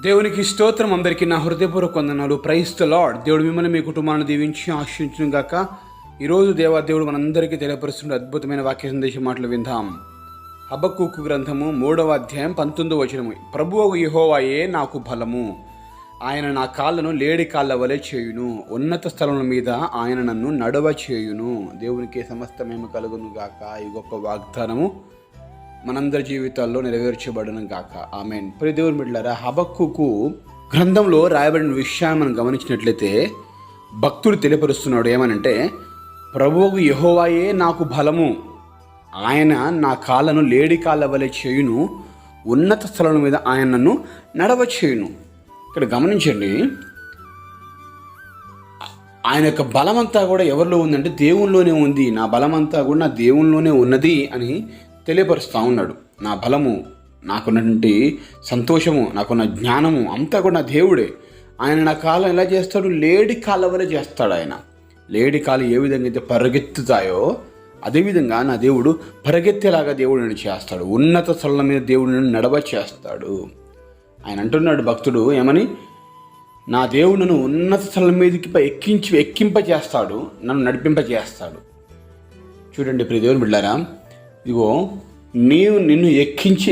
దేవునికి స్తోత్రం. అందరికీ నా హృదయపూర్వక వందనాలు. Praise the lord. దేవుడు మిమ్మల్ని మీ కుటుంబాన్ని దీవించి ఆశీర్వదించును గాక. ఈరోజు దేవుడు మనందరికీ తెలియపరుస్తున్న అద్భుతమైన వాక్య సందేశం మాటలు విందాం. హబక్కూకు గ్రంథము 3వ అధ్యాయం 19వ వచనము. ప్రభువు యెహోవాయే నాకు బలము, ఆయన నా కాళ్ళను లేడి కాళ్ళ వలె చేయును, ఉన్నత స్థలముల మీద ఆయన నన్ను నడవ చేయును. దేవునికి సమస్తమేమి కలుగును గాక. ఈ గొప్ప వాగ్దానము మనందరి జీవితాల్లో నెరవేర్చబడును గాక. ఆమేన్. ప్రియ దేవుని బిడ్డలారా, హబక్కూకు గ్రంథంలో రాయబడిన విషయాన్ని మనం గమనించినట్లయితే భక్తుడు తెలియపరుస్తున్నాడు. ఏమనంటే, ప్రభువు యెహోవాయే నాకు బలము, ఆయన నా కాళ్ళను లేడి కాళ్ళ వలె చేయును, ఉన్నత స్థలం మీద ఆయన నన్ను నడవ చేయును. ఇక్కడ గమనించండి, ఆయన యొక్క బలమంతా కూడా ఎవరిలో ఉందంటే దేవునిలోనే ఉంది. నా బలమంతా కూడా నా దేవునిలోనే ఉన్నది అని తెలియపరుస్తూ ఉన్నాడు. నా బలము, నాకున్నటువంటి సంతోషము, నాకున్న జ్ఞానము అంతా కూడా నా దేవుడే. ఆయన నా కాలం ఎలా చేస్తాడు? లేడి కాళ్ళ వలె చేస్తాడు. ఆయన లేడి కాళ్ళు ఏ విధంగా అయితే పరిగెత్తుతాయో అదేవిధంగా నా దేవుడు పరిగెత్తేలాగా దేవుడు నన్ను చేస్తాడు. ఉన్నత స్థలం మీద దేవుడు నన్ను నడవ చేస్తాడు. ఆయన అంటున్నాడు భక్తుడు ఏమని, నా దేవుడు నన్ను ఉన్నత స్థలం మీదకి ఎక్కింపజేస్తాడు, నన్ను నడిపింపజేస్తాడు. చూడండి ప్రియ దేవుని బిడ్డారా, ఇదిగో నిన్ను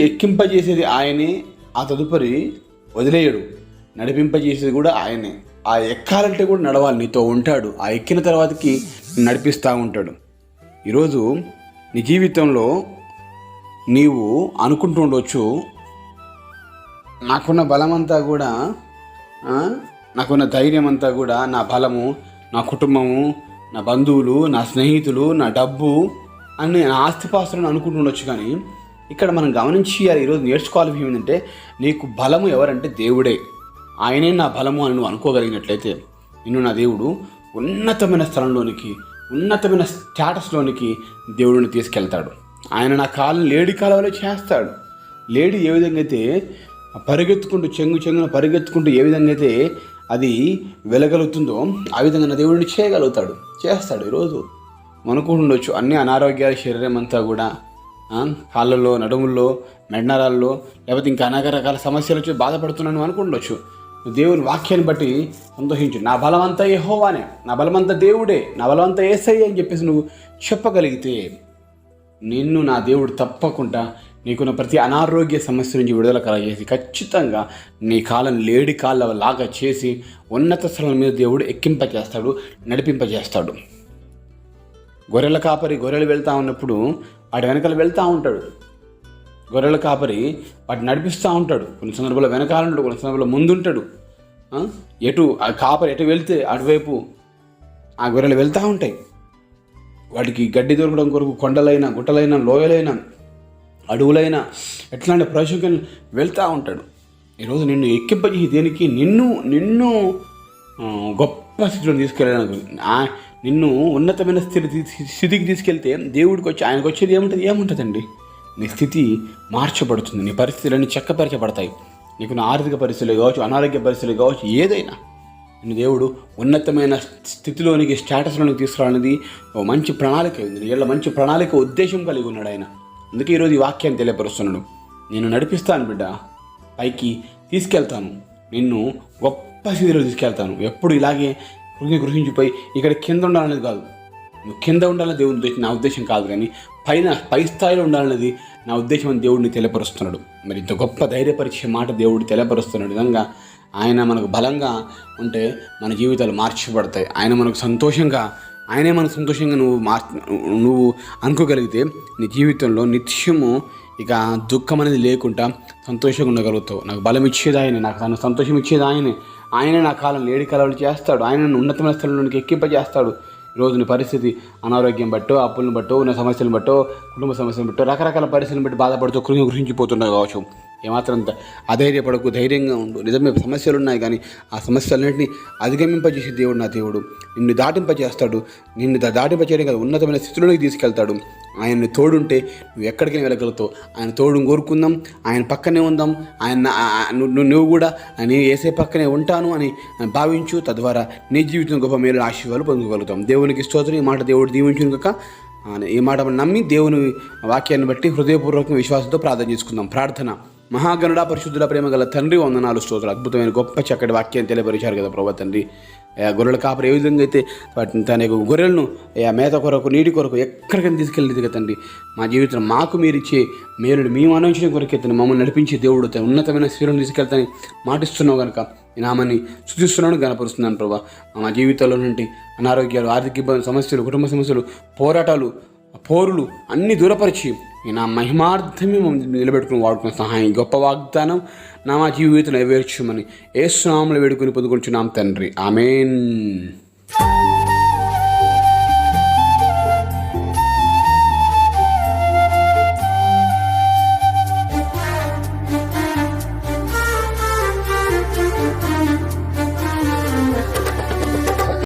ఎక్కింపజేసేది ఆయనే. ఆ తదుపరి వదిలేయడు, నడిపింపజేసేది కూడా ఆయనే. ఆ ఎక్కాలంటే కూడా నడవాలి, నీతో ఉంటాడు. ఆ ఎక్కిన తర్వాతకి నడిపిస్తూ ఉంటాడు. ఈరోజు నీ జీవితంలో నీవు అనుకుంటూ ఉండవచ్చు, నాకున్న బలమంతా కూడా, నాకున్న ధైర్యం అంతా కూడా నా బలము, నా కుటుంబము, నా బంధువులు, నా స్నేహితులు, నా డబ్బు అని నా ఆస్తిపాస్తులను అనుకుంటుండొచ్చు. కానీ ఇక్కడ మనం గమనించి ఈరోజు నేర్చుకోవాలి ఏమిటంటే, నీకు బలము ఎవరంటే దేవుడే. ఆయనే నా బలము అని నువ్వు అనుకోగలిగినట్లయితే నిన్ను నా దేవుడు ఉన్నతమైన స్థలంలోనికి, ఉన్నతమైన స్టేటస్లోనికి దేవుడిని తీసుకెళ్తాడు. ఆయన నా కాళ్ళని లేడి కాళ్ళ వలె చేస్తాడు. లేడి ఏ విధంగా అయితే పరిగెత్తుకుంటూ చెంగున పరిగెత్తుకుంటూ ఏ విధంగా అయితే అది వెళ్ళగలుగుతుందో ఆ విధంగా నా దేవుడిని చేస్తాడు. ఈరోజు అనుకుంటుండొచ్చు, అన్ని అనారోగ్యాల శరీరం అంతా కూడా కాళ్ళల్లో, నడుముల్లో, మెడనరాల్లో, లేకపోతే ఇంకా అనేక రకాల సమస్యలు వచ్చి బాధపడుతున్నాను అనుకుంటుండొచ్చు. దేవుని వాక్యాన్ని బట్టి సంతోషించు. నా బలమంతా యెహోవానే, నా బలమంతా దేవుడే, నా బలమంతా యేసయ్య అని చెప్పేసి నువ్వు చెప్పగలిగితే నిన్ను నా దేవుడు తప్పకుండా నీకున్న ప్రతి అనారోగ్య సమస్య నుంచి విడుదల కలగజేసి ఖచ్చితంగా నీ కాళ్ళను లేడి కాళ్ళ లాగా చేసి ఉన్నత స్థలం మీద దేవుడు ఎక్కింపజేస్తాడు, నడిపింపజేస్తాడు. గొర్రెల కాపరి గొర్రెలు వెళ్తూ ఉన్నప్పుడు వాటి వెనకాల వెళ్తూ ఉంటాడు. గొర్రెల కాపరి వాటిని నడిపిస్తూ ఉంటాడు. కొన్ని సందర్భాల్లో వెనకాల ఉంటాడు, కొన్ని సందర్భాల్లో ముందుంటాడు. ఆ కాపరి ఎటు వెళ్తే అటువైపు ఆ గొర్రెలు వెళ్తూ ఉంటాయి. వాటికి గడ్డి దొరకడం కొరకు కొండలైన, గుట్టలైన, లోయలైన, అడవులైన ఎట్లాంటి ప్రదేశం వెళ్తూ ఉంటాడు. ఈరోజు నిన్ను ఎక్కింపజేసి దేనికి? నిన్ను గొప్ప స్థితిలో తీసుకెళ్ళడానికి, నిన్ను ఉన్నతమైన స్థితికి తీసుకెళ్తే ఆయనకు వచ్చేది ఏముంటుందండి? నీ స్థితి మార్చబడుతుంది, నీ పరిస్థితులన్నీ చక్కపరచబడతాయి. నీకు నా ఆర్థిక పరిస్థితులు కావచ్చు, అనారోగ్య పరిస్థితులు కావచ్చు, ఏదైనా నిన్ను దేవుడు ఉన్నతమైన స్థితిలోనికి, స్టేటస్లోనికి తీసుకురావడానికి ఓ మంచి ప్రణాళిక ఉంది. వీళ్ళ మంచి ప్రణాళిక, ఉద్దేశం కలిగి ఉన్నాడు ఆయన. అందుకే ఈరోజు ఈ వాక్యాన్ని తెలియపరుస్తున్నాడు. నేను నడిపిస్తాను బిడ్డ, పైకి తీసుకెళ్తాను, నిన్ను గొప్ప స్థితిలో తీసుకెళ్తాను. ఎప్పుడు ఇలాగే గృహించిపోయి ఇక్కడ కింద ఉండాలనేది కాదు. నువ్వు కింద ఉండాలని దేవుని ఉద్దేశం, నా ఉద్దేశం కాదు. కానీ పై స్థాయిలో ఉండాలనేది నా ఉద్దేశం అని దేవుడిని తెలియపరుస్తున్నాడు. మరి ఇంత గొప్ప ధైర్యపరిచే మాట దేవుడు తెలియపరుస్తున్నాడు. విధంగా ఆయన మనకు బలంగా ఉంటే మన జీవితాలు మార్చబడతాయి. ఆయనే మనకు సంతోషంగా నువ్వు అనుకోగలిగితే నీ జీవితంలో నిత్యము ఇక దుఃఖం అనేది లేకుండా సంతోషంగా ఉండగలుగుతావు. నాకు బలం ఇచ్చేది ఆయనే, నాకు తను సంతోషం ఇచ్చేది ఆయనే నా కాలం లేడి కాలం చేస్తాడు. ఆయన ఉన్నతమైన స్థలంలోనికి ఎక్కింపజేస్తాడు. ఈరోజు నీ పరిస్థితి అనారోగ్యం బట్టో, అప్పులను బట్టో, ఉన్న సమస్యలను బట్టో, కుటుంబ సమస్యలను బట్టో, రకరకాల పరిస్థితులను బట్టి బాధపడుతూ గృహించిపోతున్నావు కావచ్చు. ఏమాత్రం అధైర్యపడకు, ధైర్యంగా ఉండు. నిజమే సమస్యలు ఉన్నాయి, కానీ ఆ సమస్యలన్నింటినీ అధిగమింపజేసే దేవుడు నా దేవుడు. నిన్ను దాటింపజేస్తాడు. నిన్ను దాటింపచేయడం కాదు, ఉన్నతమైన స్థితిలోనికి తీసుకెళ్తాడు. ఆయన్ని తోడుంటే నువ్వు ఎక్కడికైనా వెళ్ళగలుగుతావు. ఆయన తోడుని కోరుకుందాం, ఆయన పక్కనే ఉందాం. నువ్వు కూడా నేను యేసే పక్కనే ఉంటాను అని భావించు. తద్వారా నీ జీవితం గొప్ప మేలు ఆశీర్వాదాలు పొందగలుగుతాం. దేవునికి స్తోత్రం. ఈ మాట దేవుడు దీవించును కాక. ఈ మాట నమ్మి దేవుని వాక్యాన్ని బట్టి హృదయపూర్వకంగా విశ్వాసంతో ప్రార్థన చేసుకుందాం. ప్రార్థన. మహాగణుడా పరిశుద్ధుల ప్రేమ గల తండ్రి, వందనాలు, స్తోత్రాలు. అద్భుతమైన గొప్ప చక్కటి వాక్యాన్ని తెలియపరిచారు కదా ప్రభా తండ్రి. గొర్రెల కాపరి ఏ విధంగా అయితే తన యొక్క గొర్రెలను మేత కొరకు, నీటి కొరకు ఎక్కడికైనా తీసుకెళ్ళేది కదా తండ్రి. మా జీవితం మాకు మీరు ఇచ్చే మేలుడు మేము అనుభవించిన కొరకే తను మమ్మల్ని నడిపించే దేవుడు తను ఉన్నతమైన స్థిరం తీసుకెళ్తాని మాటిస్తున్నావు కనుక ఈ నామాన్ని స్తుతిస్తున్నాను, గణపరుస్తున్నాను ప్రభా. మా జీవితంలో నుండి అనారోగ్యాలు, ఆర్థిక ఇబ్బందులు, సమస్యలు, కుటుంబ సమస్యలు, పోరాటాలు, పోరులు అన్నీ దూరపరిచి నా మహిమార్థమే నిలబెట్టుకుని వాడుకున్న సహాయం, గొప్ప వాగ్దానం మా జీవితంలో నెరవేర్చమని యేసు నామములో వేడుకొని పొందుకుంటున్నాం తండ్రి. ఆమేన్.